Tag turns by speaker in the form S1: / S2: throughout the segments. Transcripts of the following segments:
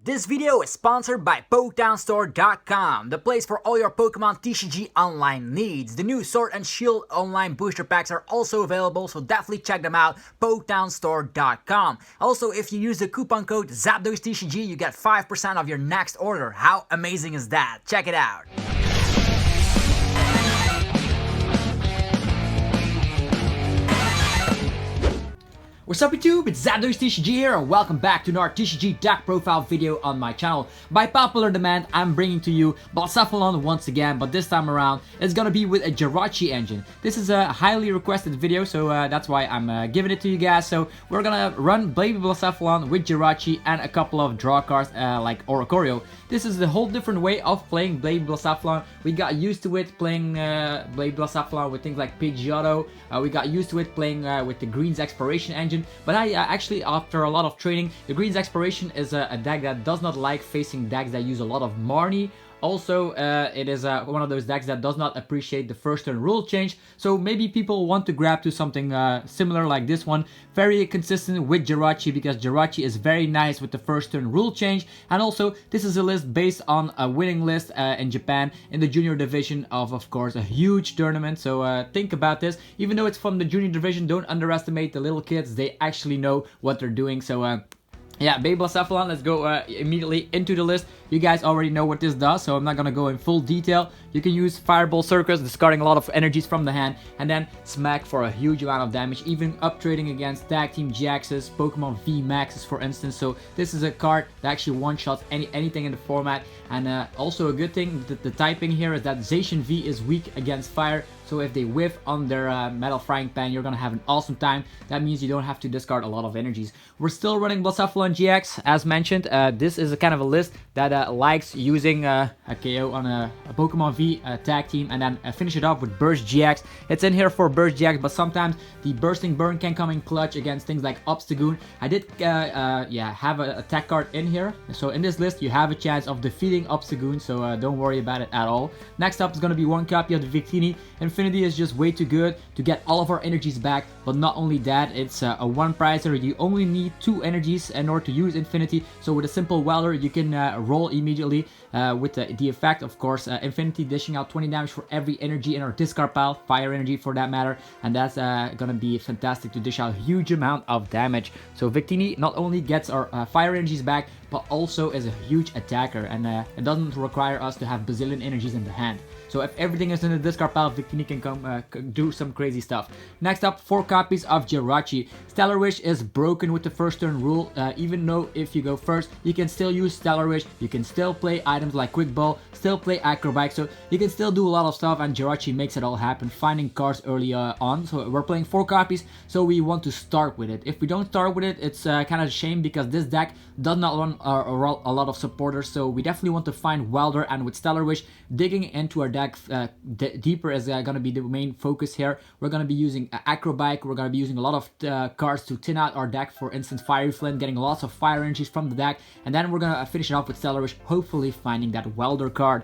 S1: This video is sponsored by PokedownStore.com, the place for all your Pokemon TCG online needs. The new Sword and Shield online booster packs are also available, so definitely check them out, PokedownStore.com. Also, if you use the coupon code ZapDoseTCG, you get 5% of your next order. How amazing is that? Check it out. What's up YouTube, it's ZapDoseTCG here and welcome back to another TCG deck profile video on my channel. By popular demand, I'm bringing to you Blacephalon once again, but this time around it's gonna be with a Jirachi engine. This is a highly requested video, so that's why I'm giving it to you guys. So we're gonna run Baby Blacephalon with Jirachi and a couple of draw cards like Oricorio. This is a whole different way of playing Baby Blacephalon. We got used to it playing Baby Blacephalon with things like Pidgeotto. We got used to it playing with the Green's Exploration engine. But I actually, after a lot of training, the Green's Exploration is a deck that does not like facing decks that use a lot of Marnie. Also, it is one of those decks that does not appreciate the first turn rule change, so maybe people want to grab to something similar like this one. Very consistent with Jirachi, because Jirachi is very nice with the first turn rule change, and also this is a list based on a winning list in Japan in the junior division of course, a huge tournament. So think about this. Even though it's from the junior division, don't underestimate the little kids. They actually know what they're doing. So yeah, Baby Blacephalon, let's go immediately into the list. You guys already know what this does, so I'm not gonna go in full detail. You can use Fireball Circus, discarding a lot of energies from the hand, and then smack for a huge amount of damage, even up trading against Tag Team GXs, Pokemon V Maxes for instance. So this is a card that actually one-shots anything in the format. And also a good thing, the typing here is that Zacian V is weak against fire. So if they whiff on their Metal Frying Pan, you're gonna have an awesome time. That means you don't have to discard a lot of energies. We're still running Blacephalon GX, as mentioned. This is a kind of a list that likes using a KO on a Pokemon V tag team, and then finish it off with Burst GX. It's in here for Burst GX, but sometimes the Bursting Burn can come in clutch against things like Obstagoon. I did have an attack card in here. So in this list, you have a chance of defeating Obstagoon, so don't worry about it at all. Next up is gonna be one copy of the Victini. Infinity is just way too good to get all of our energies back, but not only that, it's a one pricer. You only need 2 energies in order to use Infinity, so with a simple Welder you can roll immediately with the effect, of course, Infinity dishing out 20 damage for every energy in our discard pile, fire energy for that matter, and that's gonna be fantastic to dish out a huge amount of damage. So Victini not only gets our fire energies back, but also is a huge attacker, and it doesn't require us to have bazillion energies in the hand. So if everything is in the discard pile, Victini can come do some crazy stuff. Next up, 4 copies of Jirachi. Stellar Wish is broken with the first turn rule, even though if you go first, you can still use Stellar Wish, you can still play items like Quick Ball, still play Acrobike, so you can still do a lot of stuff, and Jirachi makes it all happen, finding cards early on. So we're playing 4 copies, so we want to start with it. If we don't start with it, it's kind of a shame, because this deck does not run a lot of supporters, so we definitely want to find Welder, and with Stellar Wish, digging into our deck deeper is going to be the main focus here. We're going to be using Acrobike, we're going to be using a lot of cards to thin out our deck, for instance Fiery Flint, getting lots of fire energies from the deck, and then we're going to finish it off with Stellar Wish, hopefully finding that Welder card.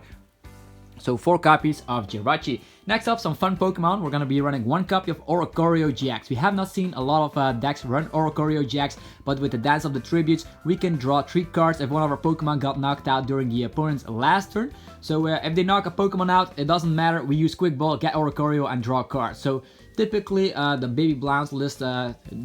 S1: So 4 copies of Jirachi. Next up, some fun Pokemon. We're going to be running 1 copy of Oricorio GX. We have not seen a lot of decks run Oricorio GX, but with the Dance of the Tributes, we can draw 3 cards if one of our Pokemon got knocked out during the opponent's last turn. So if they knock a Pokemon out, it doesn't matter. We use Quick Ball, get Oricorio, and draw cards. So typically, the Baby Blounce list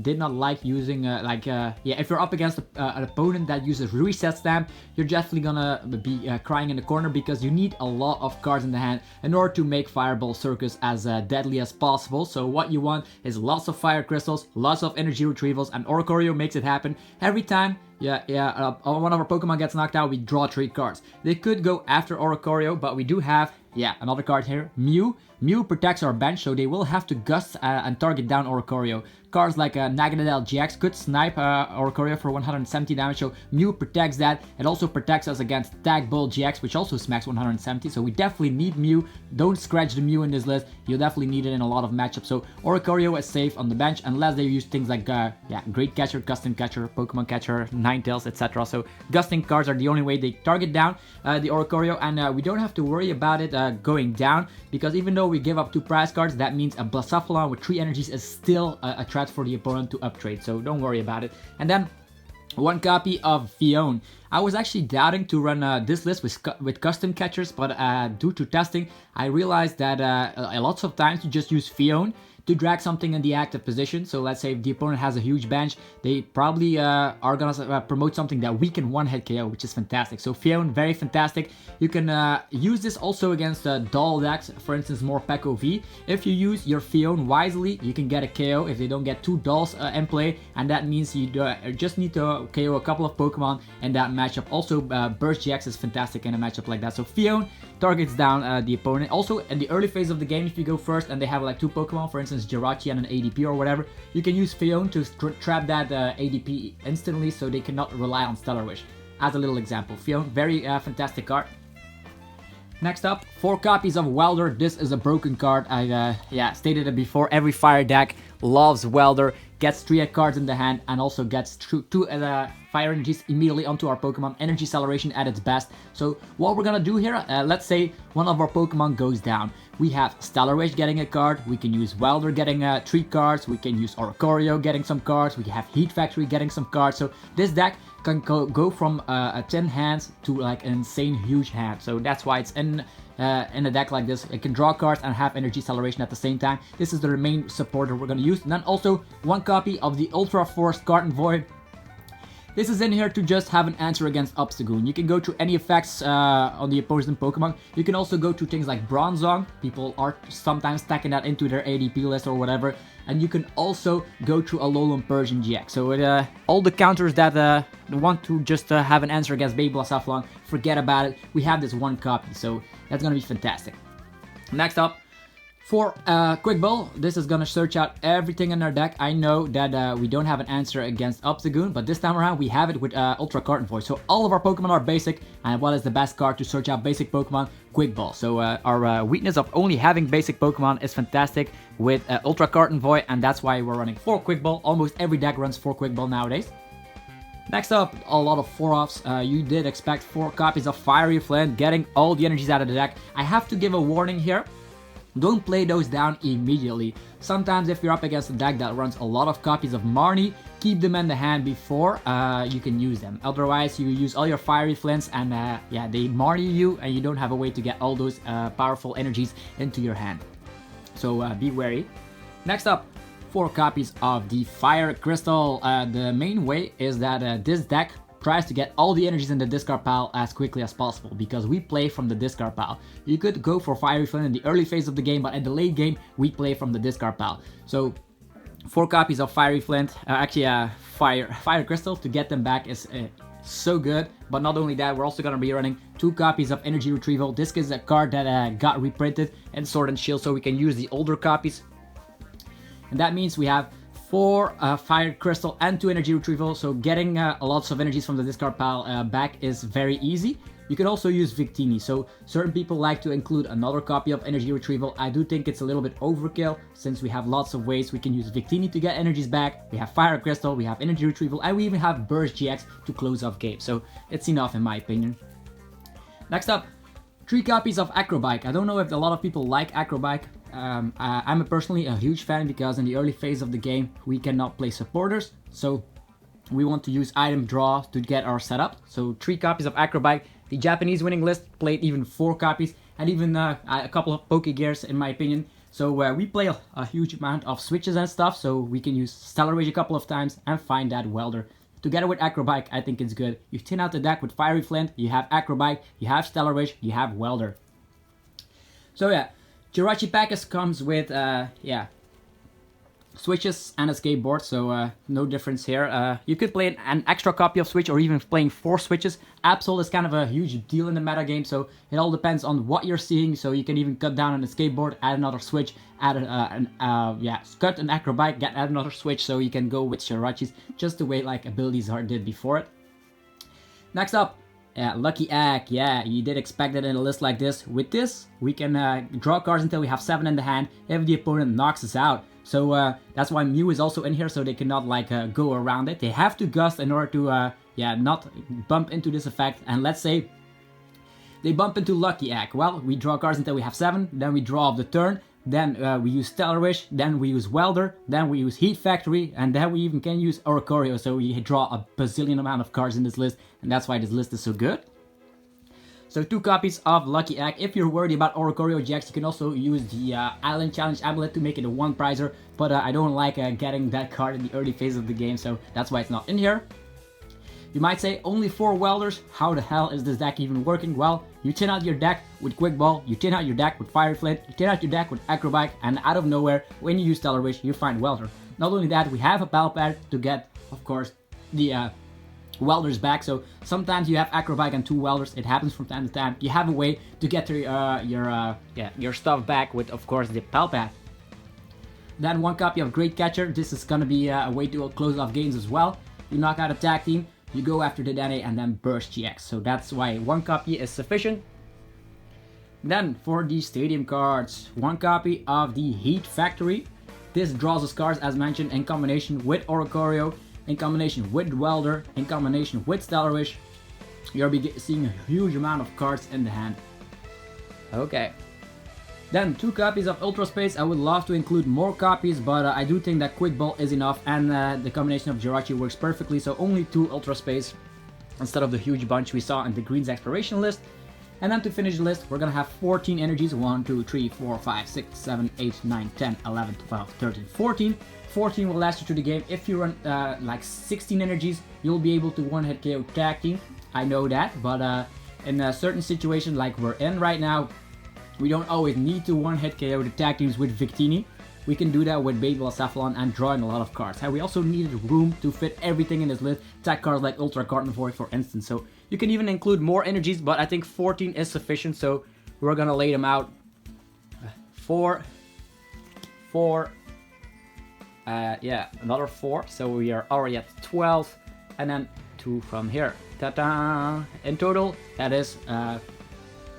S1: did not like using, yeah, if you're up against an opponent that uses Reset Stamp, you're definitely gonna be crying in the corner, because you need a lot of cards in the hand in order to make Fireball Circus as deadly as possible. So what you want is lots of Fire Crystals, lots of Energy Retrievals, and Oricorio makes it happen. Every time one of our Pokemon gets knocked out, we draw 3 cards. They could go after Oricorio, but we do have, another card here, Mew. Mew protects our bench, so they will have to gust and target down Oricorio. Cards like Naganadel GX could snipe Oricorio for 170 damage, so Mew protects that. It also protects us against Tag Bull GX, which also smacks 170, so we definitely need Mew. Don't scratch the Mew in this list, you'll definitely need it in a lot of matchups. So Oricorio is safe on the bench, unless they use things like Great Catcher, Custom Catcher, Pokemon Catcher, Ninetales, etc. So gusting cards are the only way they target down the Oricorio, and we don't have to worry about it going down, because even though we give up 2 prize cards, that means a Blacephalon with 3 energies is still a threat for the opponent to uptrade, so don't worry about it. And then one copy of Fion. I was actually doubting to run this list with custom catchers, but due to testing, I realized that lots of times you just use Fion to drag something in the active position. So let's say if the opponent has a huge bench, they probably are gonna promote something that we can one-hit KO, which is fantastic. So Fion, very fantastic. You can use this also against doll decks, for instance, more Peko V. If you use your Fion wisely, you can get a KO if they don't get 2 dolls in play, and that means you just need to KO a couple of Pokemon in that matchup. Also, Burst GX is fantastic in a matchup like that. So Fion targets down the opponent. Also, in the early phase of the game, if you go first and they have like 2 Pokemon, for instance, Jirachi and an ADP or whatever, you can use Fion to trap that ADP instantly so they cannot rely on Stellar Wish. As a little example, Fion, very fantastic card. Next up, 4 copies of Welder. This is a broken card. I stated it before. Every fire deck loves Welder, gets 3 cards in the hand, and also gets 2 fire energies immediately onto our Pokemon. Energy acceleration at its best. So what we're gonna do here, let's say one of our Pokemon goes down. We have Stellar Wish getting a card, we can use Welder getting 3 cards, we can use Oricorio getting some cards, we have Heat Factory getting some cards. So this deck can go from a 10 hands to like an insane huge hand. So that's why it's in a deck like this. It can draw cards and have energy acceleration at the same time. This is the main supporter we're going to use. And then also 1 copy of the Ultra Force Garden Void. This is in here to just have an answer against Obstagoon. You can go to any effects on the opposing Pokemon. You can also go to things like Bronzong. People are sometimes stacking that into their ADP list or whatever. And you can also go to Alolan Persian GX. So all the counters that want to just have an answer against Baby Blacephalon, forget about it. We have this 1 copy, so that's going to be fantastic. Next up, for Quick Ball, this is gonna search out everything in our deck. I know that we don't have an answer against Obstagoon, but this time around we have it with Ultra Carton Voice. So all of our Pokemon are basic, and what is the best card to search out basic Pokemon? Quick Ball. So our weakness of only having basic Pokemon is fantastic with Ultra Carton Void, and that's why we're running 4 Quick Ball. Almost every deck runs 4 Quick Ball nowadays. Next up, a lot of 4-offs. You did expect 4 copies of Fiery Flint, getting all the energies out of the deck. I have to give a warning here. Don't play those down immediately. Sometimes if you're up against a deck that runs a lot of copies of Marnie, keep them in the hand before you can use them. Otherwise, you use all your Fiery Flints and yeah, they Marnie you and you don't have a way to get all those powerful energies into your hand. So be wary. Next up, 4 copies of the Fire Crystal. The main way is that this deck tries to get all the energies in the discard pile as quickly as possible because we play from the discard pile. You could go for Fiery Flint in the early phase of the game, but at the late game we play from the discard pile. So 4 copies of Fiery Flint, Fire Crystal to get them back is so good. But not only that, we're also going to be running 2 copies of Energy Retrieval. This is a card that got reprinted in Sword and Shield, so we can use the older copies. And that means we have 4 Fire Crystal and 2 Energy Retrieval, so getting lots of energies from the discard pile back is very easy. You can also use Victini, so certain people like to include another copy of Energy Retrieval. I do think it's a little bit overkill, since we have lots of ways we can use Victini to get energies back. We have Fire Crystal, we have Energy Retrieval, and we even have Burst GX to close off games, so it's enough in my opinion. Next up, 3 copies of Acrobike. I don't know if a lot of people like Acrobike. I'm personally a huge fan because in the early phase of the game we cannot play supporters, so we want to use item draw to get our setup. So 3 copies of Acrobike. The Japanese winning list played even 4 copies and even a couple of Pokegears in my opinion. So we play a huge amount of switches and stuff, so we can use Stellar Rage a couple of times and find that Welder. Together with Acrobike, I think it's good. You thin out the deck with Fiery Flint, you have Acrobike, you have Stellar Rage, you have Welder. So yeah, Jirachi package comes with, switches and a skateboard, so no difference here. You could play an extra copy of Switch or even playing 4 switches. Absol is kind of a huge deal in the meta game, so it all depends on what you're seeing. So you can even cut down on a skateboard, add another Switch, add cut an Acrobike, add another Switch, so you can go with Jirachis just the way like Abilities did before it. Next up, Lucky Egg. Yeah, you did expect it in a list like this. With this, we can draw cards until we have 7 in the hand if the opponent knocks us out. So that's why Mew is also in here, so they cannot like go around it. They have to gust in order to not bump into this effect. And let's say they bump into Lucky Egg. Well, we draw cards until we have 7, then we draw off the turn. then we use Stellarish, then we use Welder, then we use Heat Factory, and then we even can use Oricorio, so we draw a bazillion amount of cards in this list, and that's why this list is so good. So 2 copies of Lucky Egg. If you're worried about Oricorio GX, you can also use the Island Challenge Amulet to make it a 1 prizer, but I don't like getting that card in the early phase of the game, so that's why it's not in here. You might say, only 4 Welders, how the hell is this deck even working? Well, you tin out your deck with Quick Ball, you tin out your deck with Fire Flint, you tin out your deck with Acrobike, and out of nowhere, when you use Stellarish, you find Welder. Not only that, we have a battle pad to get, of course, the Welders back, so sometimes you have Acrobike and 2 Welders, it happens from time to time. You have a way to get your stuff back with, of course, the battle pad. Then 1 copy of Great Catcher. This is gonna be a way to close off games as well. You knock out a tag team, you go after the Dene and then burst GX, so that's why 1 copy is sufficient. Then for the stadium cards, 1 copy of the Heat Factory. This draws us cards as mentioned in combination with Oricorio, in combination with Welder, in combination with Stellarish. You'll be seeing a huge amount of cards in the hand. Okay. Then 2 copies of Ultra Space. I would love to include more copies, but I do think that Quick Ball is enough, and the combination of Jirachi works perfectly, so only 2 Ultra Space instead of the huge bunch we saw in the Green's Exploration list. And then to finish the list, we're gonna have 14 energies. 1, 2, 3, 4, 5, 6, 7, 8, 9, 10, 11, 12, 13, 14. 14 will last you through the game. If you run like 16 energies, you'll be able to 1-hit KO tag team. I know that, but in a certain situation like we're in right now, we don't always need to 1-hit KO the tag teams with Victini. We can do that with Baby Blacephalon and drawing a lot of cards. And we also needed room to fit everything in this list. Tag cards like Ultra Carnivore, for instance. So you can even include more energies, but I think 14 is sufficient. So we're gonna lay them out. 4, yeah, another 4. So we are already at 12, and then 2 from here. Ta-da! In total, that is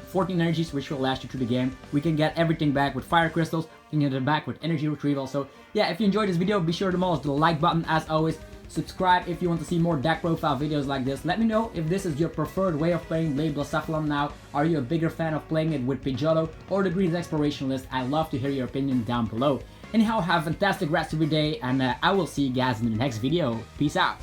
S1: 14 energies, which will last you through the game. We can get everything back with Fire Crystals, we can get it back with Energy Retrieval. So yeah, if you enjoyed this video, be sure to demolish the like button. As always, subscribe if you want to see more deck profile videos like this. Let me know if this is your preferred way of playing Blacephalon now. Are you a bigger fan of playing it with Pidgeotto or the Green's Exploration list? I'd love to hear your opinion down below. Anyhow, have a fantastic rest of your day, and I will see you guys in the next video. Peace out.